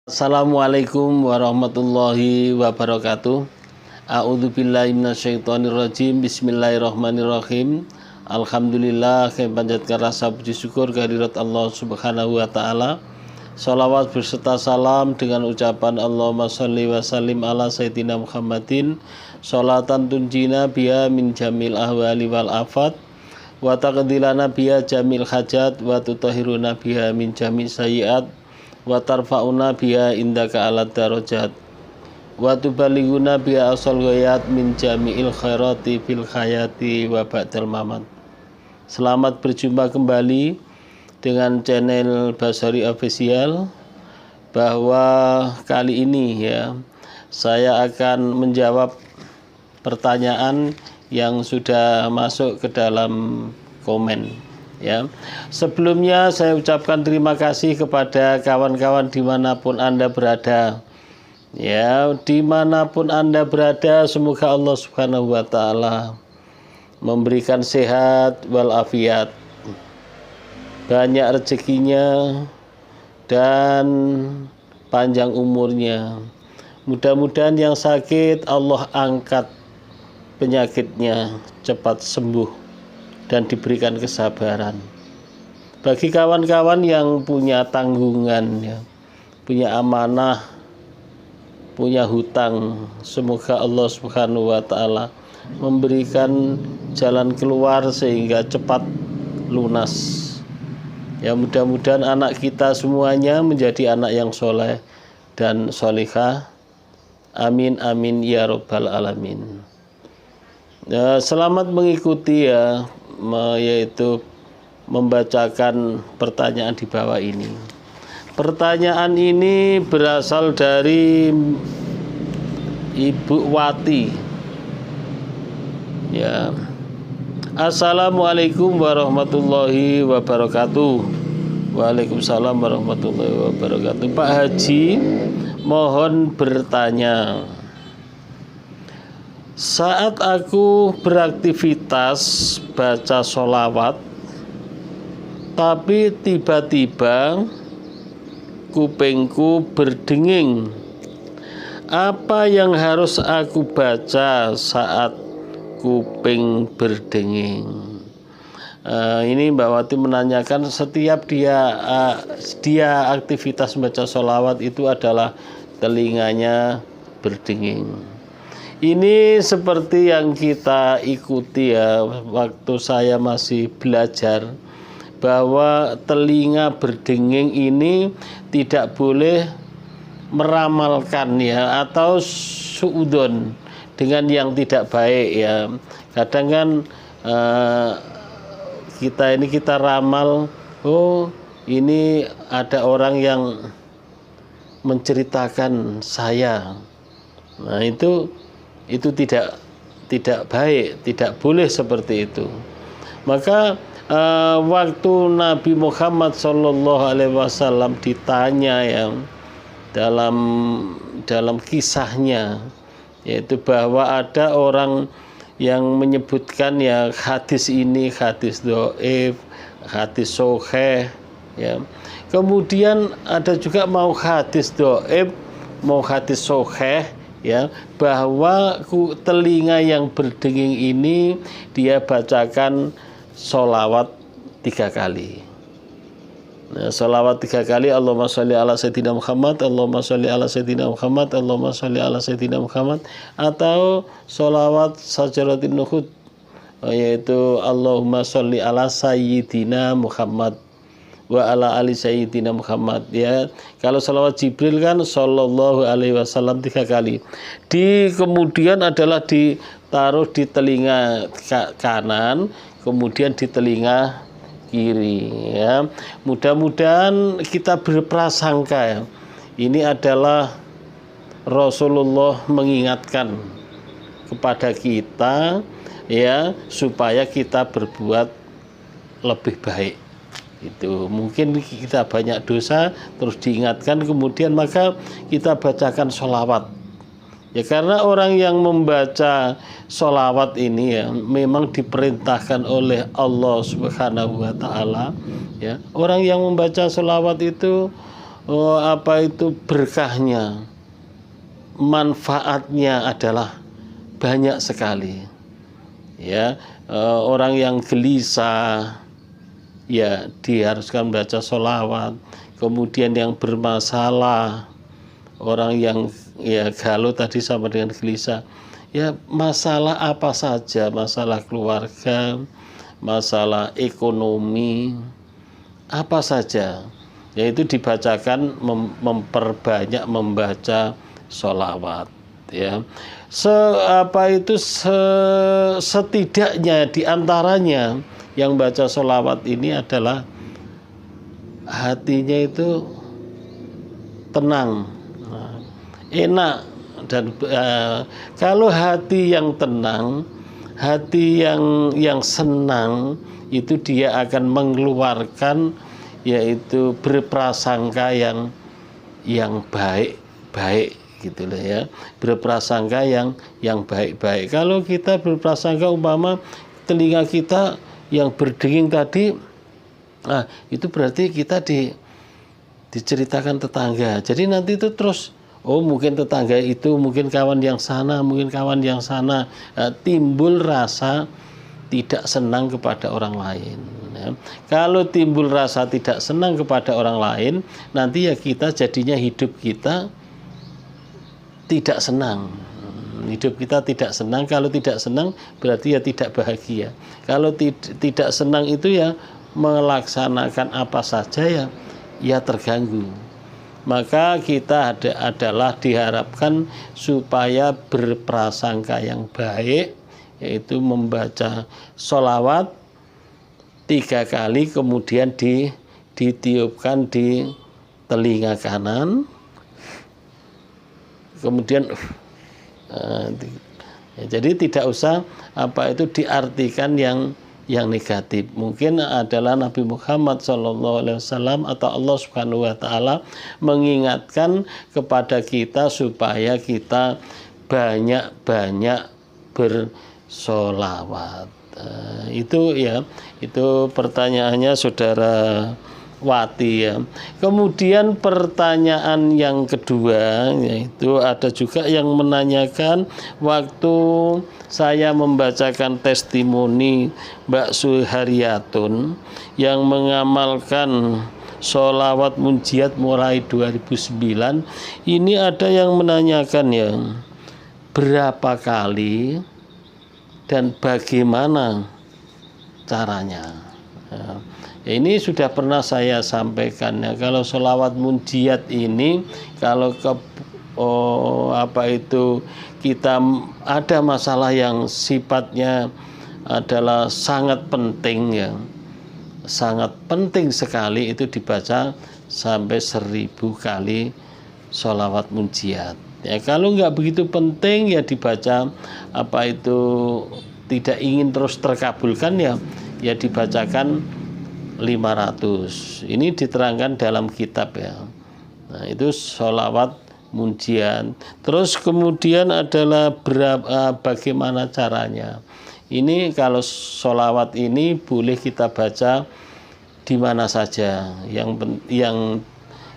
Assalamualaikum warahmatullahi wabarakatuh. A'udzubillahi minasyaitonirrajim. Bismillahirrahmanirrahim. Alhamdulillah, kami panjatkan rasa puji syukur kehadirat Allah Subhanahu wa taala. Salawat berserta salam dengan ucapan Allahumma sholli wa sallim ala sayyidina Muhammadin sholatan tunjina biha min jamil ahwali wal afat wa taqdilana biha jamil hajat wa tutahhiruna biha min jami sayyiat wa tarfa'una biha indaka alat darajat wa tubalighuna biha asal ghayat min jami'il khairati fil hayati wa ba'dal mamat. Selamat berjumpa kembali dengan channel Basari Official, bahwa kali ini saya akan menjawab pertanyaan yang sudah masuk ke dalam komen. Sebelumnya saya ucapkan terima kasih kepada kawan-kawan dimanapun Anda berada. Dimanapun Anda berada, semoga Allah Subhanahu wa taala memberikan sehat walafiat, banyak rezekinya dan panjang umurnya. Mudah-mudahan yang sakit Allah angkat penyakitnya, cepat sembuh dan diberikan kesabaran. Bagi kawan-kawan yang punya tanggungan, punya amanah, punya hutang, semoga Allah Subhanahu wa taala memberikan jalan keluar sehingga cepat lunas. Mudah-mudahan anak kita semuanya menjadi anak yang soleh dan solihah. Amin amin ya robbal alamin. Selamat mengikuti yaitu membacakan pertanyaan di bawah ini. Pertanyaan ini berasal dari Ibu Wati. Assalamualaikum warahmatullahi wabarakatuh. Waalaikumsalam warahmatullahi wabarakatuh. Pak Haji, mohon bertanya. Saat aku beraktivitas baca sholawat, tapi tiba-tiba kupingku berdenging, apa yang harus aku baca saat kuping berdenging? Ini Mbak Wati menanyakan, setiap dia aktivitas membaca sholawat itu adalah telinganya berdenging. Ini seperti yang kita ikuti waktu saya masih belajar, bahwa telinga berdenging ini tidak boleh meramalkan atau suudon dengan yang tidak baik Kadang kan kita ramal, oh ini ada orang yang menceritakan saya. Nah itu tidak baik, tidak boleh seperti itu. Maka waktu Nabi Muhammad SAW ditanya dalam kisahnya, yaitu bahwa ada orang yang menyebutkan hadis ini hadis dhaif, hadis sahih, kemudian ada juga mau hadis dhaif, mau hadis sahih, bahwa telinga yang berdenging ini dia bacakan sholawat 3 kali. Sholawat 3 kali, Allahumma sholli ala sayyidina Muhammad, Allahumma sholli ala sayyidina Muhammad, Allahumma sholli ala sayyidina Muhammad, atau sholawat sajaratin nuhud, yaitu Allahumma sholli ala sayyidina Muhammad wa ala ali sayyidina Muhammad. Kalau sholawat Jibril kan sallallahu alaihi wasallam 3 kali. Kemudian adalah ditaruh di telinga kanan, kemudian di telinga kiri. Mudah-mudahan kita berprasangka ini adalah Rasulullah mengingatkan kepada kita supaya kita berbuat lebih baik. Itu mungkin kita banyak dosa, terus diingatkan, kemudian maka kita bacakan sholawat. Karena orang yang membaca sholawat ini memang diperintahkan oleh Allah Subhanahu wa taala. Orang yang membaca sholawat itu apa itu berkahnya, manfaatnya adalah banyak sekali. Ya, orang yang gelisah ya diharuskan baca sholawat. Kemudian yang bermasalah, orang yang ya galau tadi sama dengan gelisah, ya masalah apa saja, masalah keluarga, masalah ekonomi, apa saja, yaitu dibacakan, memperbanyak membaca sholawat. Ya, setidaknya diantaranya yang baca sholawat ini adalah hatinya itu tenang, enak, dan kalau hati yang tenang, hati yang senang, itu dia akan mengeluarkan yaitu berprasangka yang baik gitu loh ya, berprasangka yang baik-baik. Kalau kita berprasangka umpama telinga kita yang berdenging tadi, itu berarti kita diceritakan tetangga. Jadi nanti itu terus, mungkin tetangga itu, mungkin kawan yang sana, mungkin kawan yang sana, timbul rasa tidak senang kepada orang lain. Ya. Kalau timbul rasa tidak senang kepada orang lain, nanti ya kita jadinya hidup kita tidak senang. Hidup kita tidak senang. Kalau tidak senang berarti ya tidak bahagia. Kalau tidak senang itu ya melaksanakan apa saja ya terganggu. Maka kita adalah diharapkan supaya berprasangka yang baik, yaitu membaca sholawat 3 kali, kemudian ditiupkan di telinga kanan, kemudian jadi tidak usah apa itu diartikan yang negatif. Mungkin adalah Nabi Muhammad SAW atau Allah Subhanahu wa Ta'ala mengingatkan kepada kita supaya kita banyak-banyak bersolawat. Itu pertanyaannya saudara Wati ya. Kemudian pertanyaan yang kedua, yaitu ada juga yang menanyakan, waktu saya membacakan testimoni Mbak Suharyatun yang mengamalkan sholawat munjiat mulai 2009, ini ada yang menanyakan ya, berapa kali dan bagaimana caranya. Ya, ini sudah pernah saya sampaikan ya. Kalau sholawat munjiat ini, kalau kita ada masalah yang sifatnya adalah sangat penting ya, sangat penting sekali, itu dibaca sampai 1000 kali sholawat munjiat. Ya, kalau nggak begitu penting ya dibaca tidak ingin terus terkabulkan ya dibacakan 500. Ini diterangkan dalam kitab ya. Nah, itu sholawat munjiat. Terus kemudian adalah bagaimana caranya. Ini kalau sholawat ini boleh kita baca di mana saja.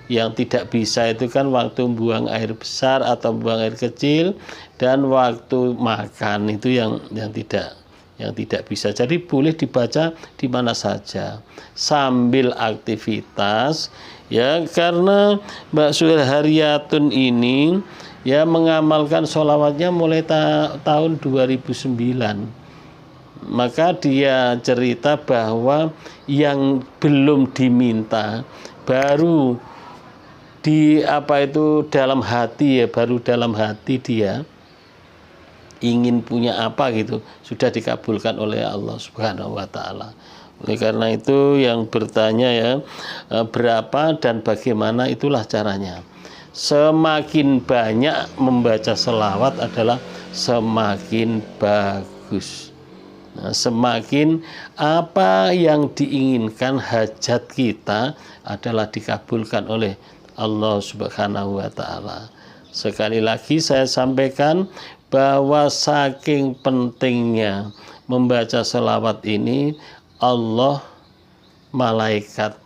Yang tidak bisa itu kan waktu buang air besar atau buang air kecil, dan waktu makan itu yang tidak bisa. Jadi boleh dibaca di mana saja sambil aktivitas ya, karena Mbak Suharyatun ini ya mengamalkan sholawatnya mulai tahun 2009. Maka dia cerita bahwa yang belum diminta baru dalam hati ya, baru dalam hati dia ingin punya apa gitu, sudah dikabulkan oleh Allah Subhanahu wa Ta'ala. Oleh karena itu yang bertanya ya, berapa dan bagaimana, itulah caranya. Semakin banyak membaca selawat adalah semakin bagus. Nah, semakin apa yang diinginkan, hajat kita adalah dikabulkan oleh Allah Subhanahu wa Ta'ala. Sekali lagi saya sampaikan bahwa saking pentingnya membaca selawat ini, Allah, malaikat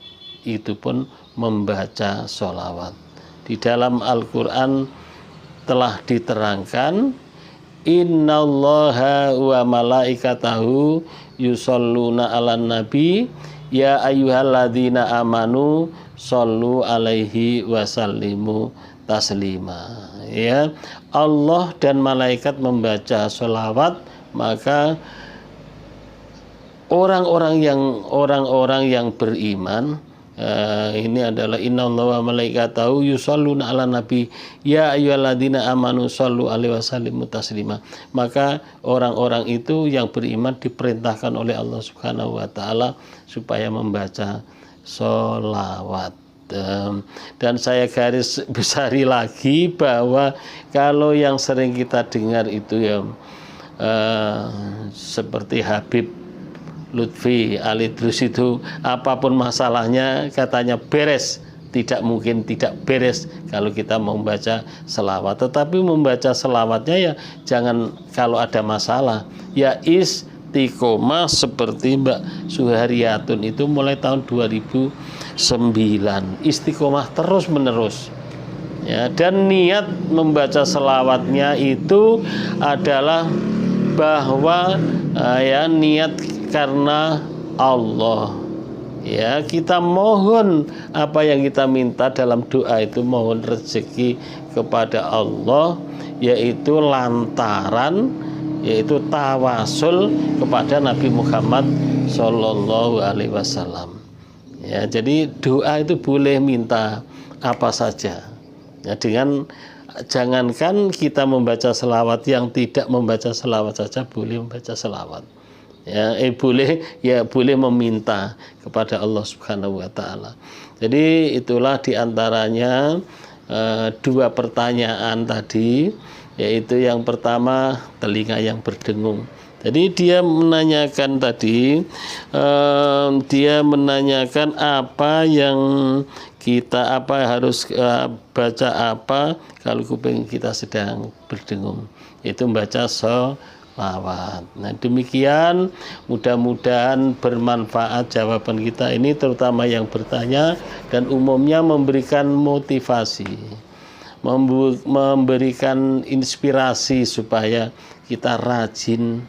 itu pun membaca sholawat. Di dalam Al-Quran telah diterangkan, innallaha wa malaikatahu yusholluna 'alan nabi ya ayyuhalladzina amanu shollu alaihi wasallimu taslima. Ya, Allah dan malaikat membaca sholawat, maka orang-orang yang beriman, ini adalah innallaha wa malaikatahu yusholluna 'alan nabi ya ayyuhalladzina amanu shollu alaihi wasallimu taslima. Maka orang-orang itu yang beriman diperintahkan oleh Allah Subhanahu wa taala supaya membaca sholawat. Dan saya garis besari lagi bahwa kalau yang sering kita dengar itu ya seperti Habib Lutfi Al-Idrus itu, apapun masalahnya katanya beres. Tidak mungkin tidak beres kalau kita membaca selawat. Tetapi membaca selawatnya ya jangan kalau ada masalah, ya istiqomah seperti Mbak Suhariyatun itu mulai tahun 2009 istiqomah terus menerus. Ya, dan niat membaca selawatnya itu adalah bahwa ya niat karena Allah. Ya, kita mohon apa yang kita minta dalam doa itu, mohon rezeki kepada Allah, yaitu lantaran, yaitu tawasul kepada Nabi Muhammad Shallallahu Alaihi Wasallam. Ya, jadi doa itu boleh minta apa saja. Ya, dengan jangankan kita membaca selawat, yang tidak membaca selawat saja boleh membaca selawat. Ya, boleh meminta kepada Allah Subhanahu wa taala. Jadi itulah diantaranya dua pertanyaan tadi, yaitu yang pertama telinga yang berdengung. Jadi dia menanyakan tadi, dia menanyakan apa yang kita harus baca apa kalau kuping kita sedang berdengung, itu membaca sholawat. Nah, demikian mudah-mudahan bermanfaat jawaban kita ini, terutama yang bertanya, dan umumnya memberikan motivasi, memberikan inspirasi supaya kita rajin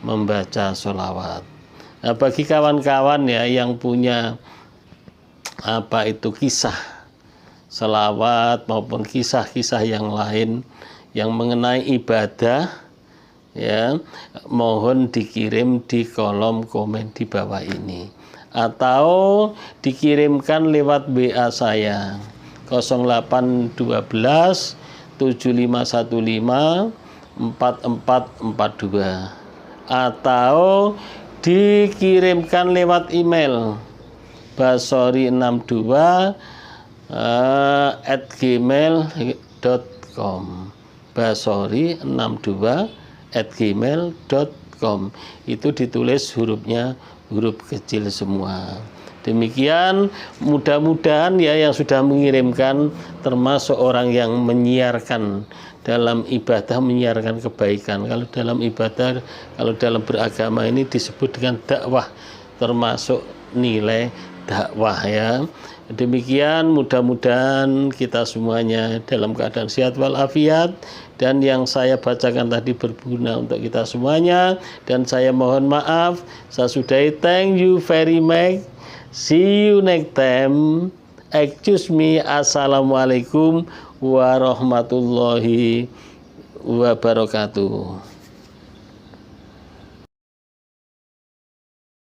membaca sholawat. Nah, bagi kawan-kawan ya yang punya kisah sholawat maupun kisah-kisah yang lain yang mengenai ibadah, ya, mohon dikirim di kolom komen di bawah ini, atau dikirimkan lewat WA saya 0812 7515 4442, atau dikirimkan lewat email basori62@gmail.com, basori62@gmail.com. Itu ditulis hurufnya huruf kecil semua. Demikian, mudah-mudahan ya yang sudah mengirimkan termasuk orang yang menyiarkan dalam ibadah, menyiarkan kebaikan. Kalau dalam ibadah, kalau dalam beragama ini disebut dengan dakwah, termasuk nilai dakwah ya. Demikian, mudah-mudahan kita semuanya dalam keadaan sehat walafiat, dan yang saya bacakan tadi berguna untuk kita semuanya, dan saya mohon maaf. Saya sudahi, thank you very much. See you next time. Excuse me. Assalamualaikum warahmatullahi wabarakatuh.